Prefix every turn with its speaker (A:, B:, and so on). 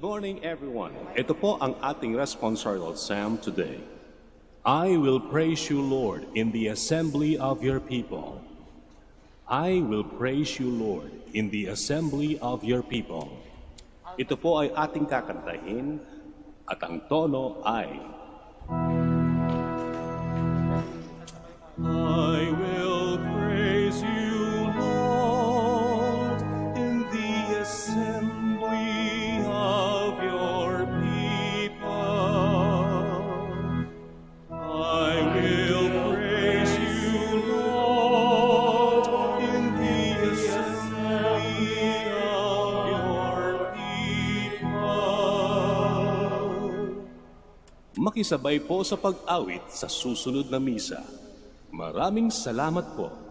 A: morning, everyone. Ito po ang ating responsorial psalm today. I will praise you, Lord, in the assembly of your people. I will praise you, Lord, in the assembly of your people. Ito po ay ating kakantahin at ang tono ay I will praise you, Lord, in the assembly of your people. I will praise you, Lord, in the assembly of your people. Makisabay po sa pag-awit sa susunod na misa. Maraming salamat po.